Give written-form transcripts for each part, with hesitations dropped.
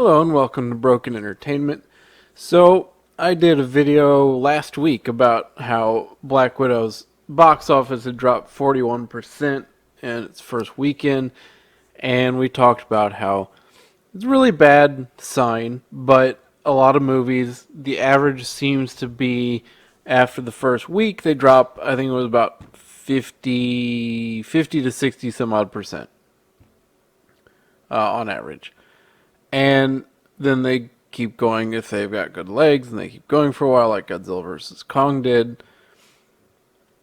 Hello and welcome to Broken Entertainment. So, I did a video last week about how Black Widow's box office had dropped 41% in its first weekend, and we talked about how it's a really bad sign, but a lot of movies, the average seems to be after the first week, they drop, I think it was about 50 to 60 some odd percent on average. And then they keep going if they've got good legs, and they keep going for a while, like Godzilla vs. Kong did.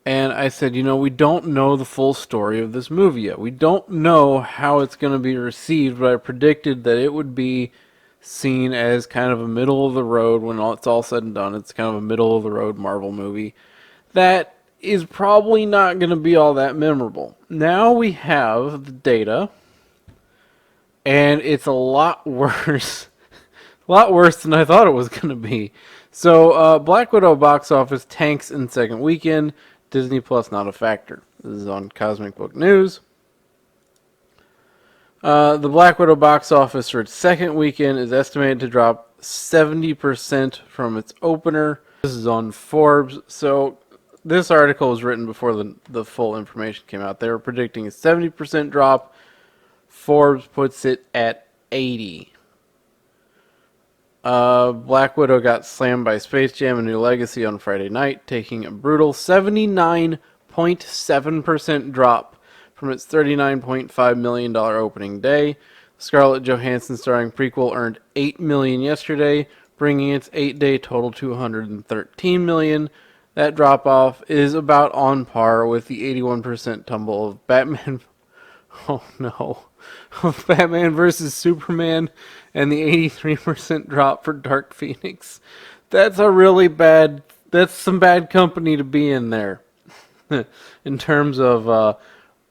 And I said, we don't know the full story of this movie yet. We don't know how it's going to be received, but I predicted that it would be seen as kind of a middle of the road when it's all said and done. It's kind of a middle of the road Marvel movie that is probably not going to be all that memorable. Now we have the data, and it's a lot worse. A lot worse than I thought it was going to be. So, Black Widow box office tanks in second weekend. Disney Plus not a factor. This is on Cosmic Book News. The Black Widow box office for its second weekend is estimated to drop 70% from its opener. This is on Forbes. So, this article was written before the full information came out. They were predicting a 70% drop. Forbes puts it at 80. Black Widow got slammed by Space Jam: A New Legacy on Friday night, taking a brutal 79.7% drop from its $39.5 million opening day. Scarlett Johansson starring prequel earned $8 million yesterday, bringing its 8-day total to $113 million. That drop-off is about on par with the 81% tumble of Batman... Oh no. Of Batman vs. Superman and the 83% drop for Dark Phoenix. That's some bad company to be in there. In terms of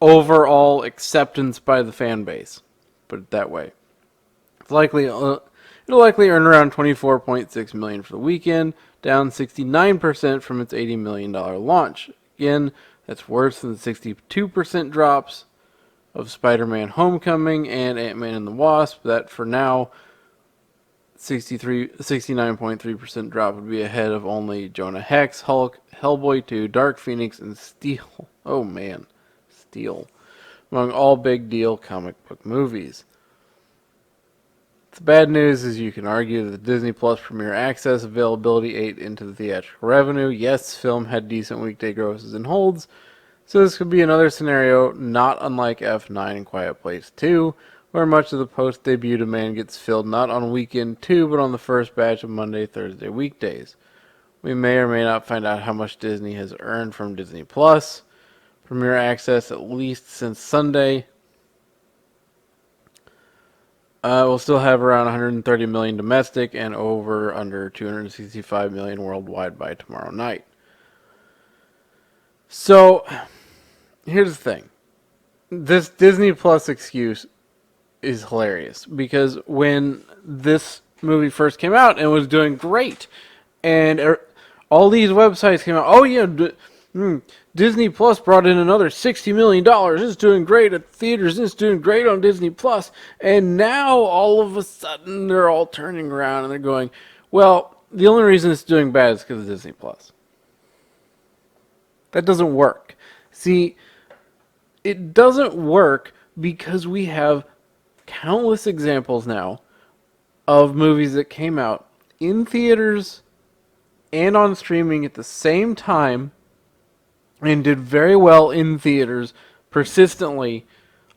overall acceptance by the fan base. Put it that way. It'll likely earn around $24.6 million for the weekend, down 69% from its $80 million launch. Again, that's worse than the 62% drops of Spider-Man Homecoming and Ant-Man and the Wasp. That for now 69.3% drop would be ahead of only Jonah Hex, Hulk, Hellboy 2, Dark Phoenix, and Steel. Oh man, Steel. Among all big deal comic book movies. The bad news is you can argue that the Disney Plus Premier Access availability ate into the theatrical revenue. Yes, film had decent weekday grosses and holds, so this could be another scenario not unlike F9 and Quiet Place 2, where much of the post-debut demand gets filled not on weekend 2, but on the first batch of Monday, Thursday weekdays. We may or may not find out how much Disney has earned from Disney Plus Premier Access, at least since Sunday. We'll still have around 130 million domestic and under 265 million worldwide by tomorrow night. So, here's the thing. This Disney Plus excuse is hilarious because when this movie first came out and was doing great, and all these websites came out, oh yeah, Disney Plus brought in another $60 million. It's doing great at theaters. It's doing great on Disney Plus. And now all of a sudden they're all turning around and they're going, well, the only reason it's doing bad is because of Disney Plus. That doesn't work. See, it doesn't work because we have countless examples now of movies that came out in theaters and on streaming at the same time and did very well in theaters persistently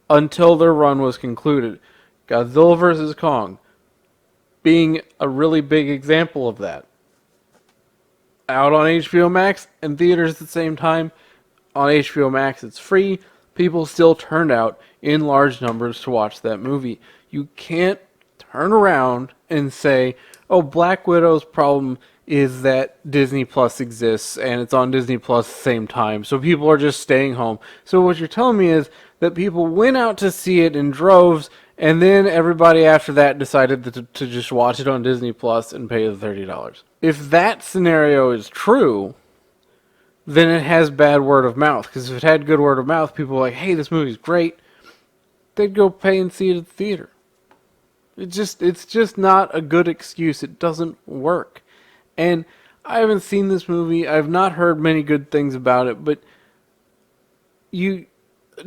until their run was concluded. Godzilla vs. Kong being a really big example of that. Out on HBO Max and theaters at the same time. On HBO Max, it's free. People still turned out in large numbers to watch that movie. You can't turn around and say, oh, Black Widow's problem is that Disney Plus exists and it's on Disney Plus at the same time, so people are just staying home. So what you're telling me is that people went out to see it in droves, and then everybody after that decided to just watch it on Disney Plus and pay the $30. If that scenario is true, then it has bad word of mouth. Because if it had good word of mouth, people are like, hey, this movie's great, they'd go pay and see it at the theater. It's just not a good excuse. It doesn't work. And I haven't seen this movie. I've not heard many good things about it, but you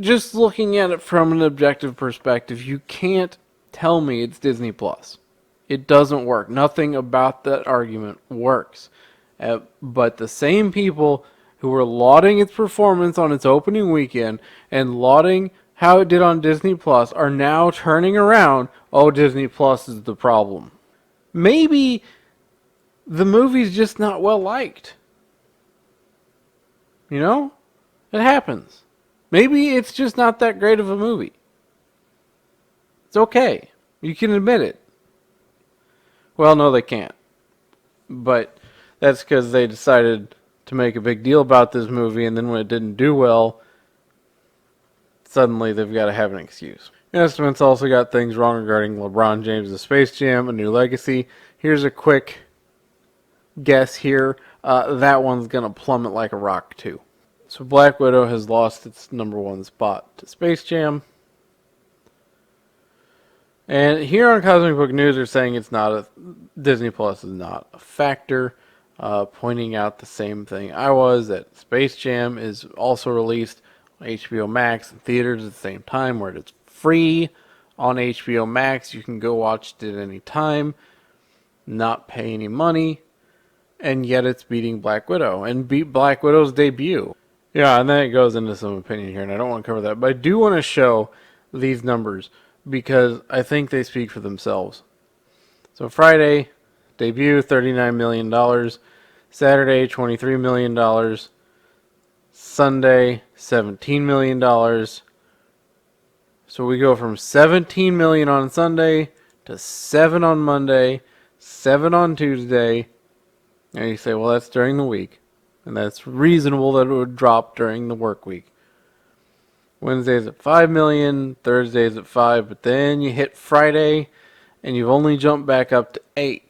just looking at it from an objective perspective, you can't tell me it's Disney Plus. It doesn't work. Nothing about that argument works. But the same people who were lauding its performance on its opening weekend and lauding how it did on Disney Plus are now turning around. Oh, Disney Plus is the problem. Maybe the movie's just not well liked. You know? It happens. Maybe it's just not that great of a movie. It's okay. You can admit it. Well, no, they can't. But that's because they decided to make a big deal about this movie, and then when it didn't do well, suddenly they've got to have an excuse. Estimates also got things wrong regarding LeBron James' Space Jam: A New Legacy. Here's a quick guess here. That one's going to plummet like a rock, too. So Black Widow has lost its #1 spot to Space Jam. And here on Cosmic Book News, they're saying Disney Plus is not a factor, pointing out the same thing I was, that Space Jam is also released on HBO Max and theaters at the same time, where it's free on HBO Max. You can go watch it at any time, not pay any money, and yet it's beating Black Widow and beat Black Widow's debut. Yeah, and then it goes into some opinion here, and I don't want to cover that, but I do want to show these numbers because I think they speak for themselves. So Friday, debut, $39 million. Saturday, $23 million. Sunday, $17 million. So we go from $17 million on Sunday to $7 on Monday, $7 on Tuesday. And you say, well, that's during the week. And that's reasonable that it would drop during the work week. Wednesday's at $5 million, Thursday's at $5 million, but then you hit Friday and you've only jumped back up to $8 million.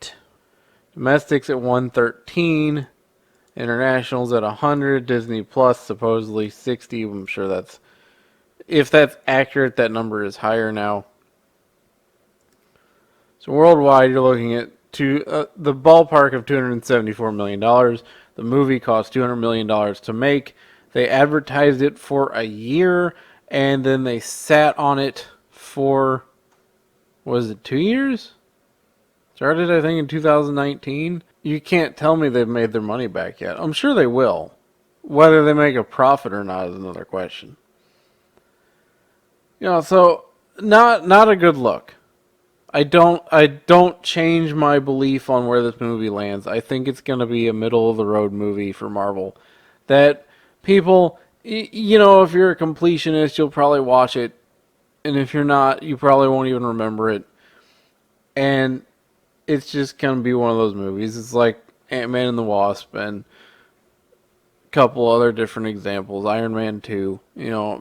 Domestic's at $113 million, international's at $100 million, Disney Plus supposedly $60 million. I'm sure if that's accurate, that number is higher now. So worldwide, you're looking at the ballpark of $274 million. The movie cost $200 million to make. They advertised it for a year, and then they sat on it for, was it 2 years? Started, I think, in 2019. You can't tell me they've made their money back yet. I'm sure they will. Whether they make a profit or not is another question. So not a good look. I don't change my belief on where this movie lands. I think it's going to be a middle of the road movie for Marvel. That people, if you're a completionist, you'll probably watch it. And if you're not, you probably won't even remember it. And it's just going to be one of those movies. It's like Ant-Man and the Wasp and a couple other different examples. Iron Man 2.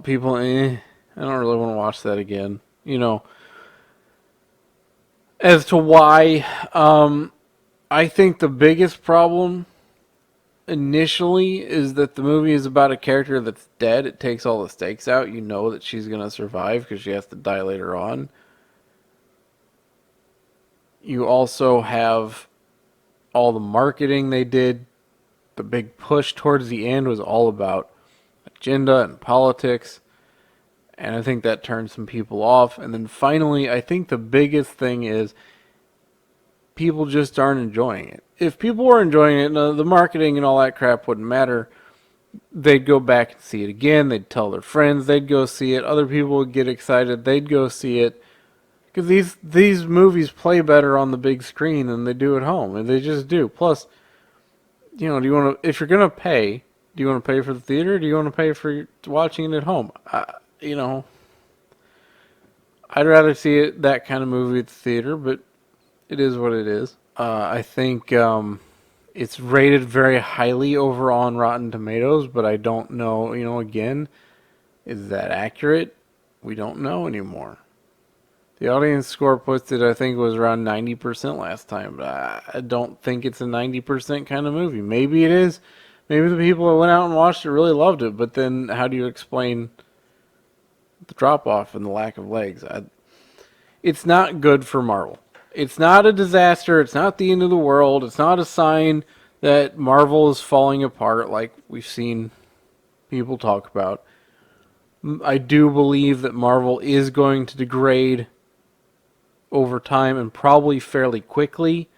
People, I don't really want to watch that again. As to why, I think the biggest problem initially is that the movie is about a character that's dead. It takes all the stakes out. You know that she's going to survive because she has to die later on. You also have all the marketing they did. The big push towards the end was all about agenda and politics. And I think that turned some people off. And then finally, I think the biggest thing is people just aren't enjoying it. If people were enjoying it, the marketing and all that crap wouldn't matter. They'd go back and see it again. They'd tell their friends. They'd go see it. Other people would get excited. They'd go see it. Because these movies play better on the big screen than they do at home. And they just do. Plus, do you want to, if you're going to pay, do you want to pay for the theater? Or do you want to pay for watching it at home? I'd rather see that kind of movie at the theater, but it is what it is. I think it's rated very highly over on Rotten Tomatoes, but I don't know, again, is that accurate? We don't know anymore. The audience score puts it, I think, was around 90% last time, but I don't think it's a 90% kind of movie. Maybe it is. Maybe the people that went out and watched it really loved it, but then how do you explain the drop-off and the lack of legs? it's not good for Marvel. It's not a disaster. It's not the end of the world. It's not a sign that Marvel is falling apart like we've seen people talk about. I do believe that Marvel is going to degrade over time and probably fairly quickly.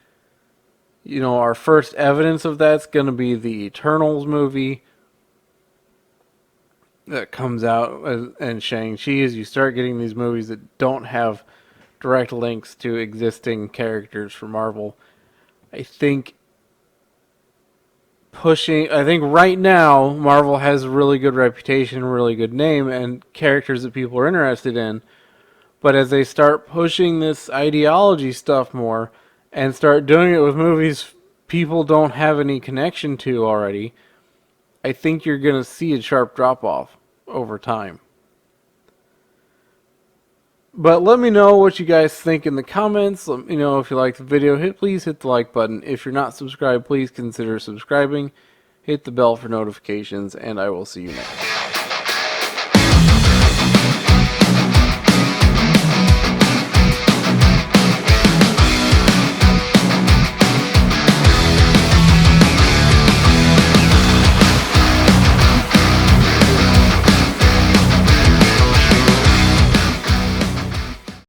You know, our first evidence of that's going to be the Eternals movie that comes out, and Shang-Chi, as you start getting these movies that don't have direct links to existing characters from Marvel. I think right now Marvel has a really good reputation, a really good name, and characters that people are interested in. But as they start pushing this ideology stuff more and start doing it with movies people don't have any connection to already, I think you're going to see a sharp drop off over time. But let me know what you guys think in the comments. Let me know if you like the video. Please hit the like button. If you're not subscribed, please consider subscribing. Hit the bell for notifications, and I will see you next.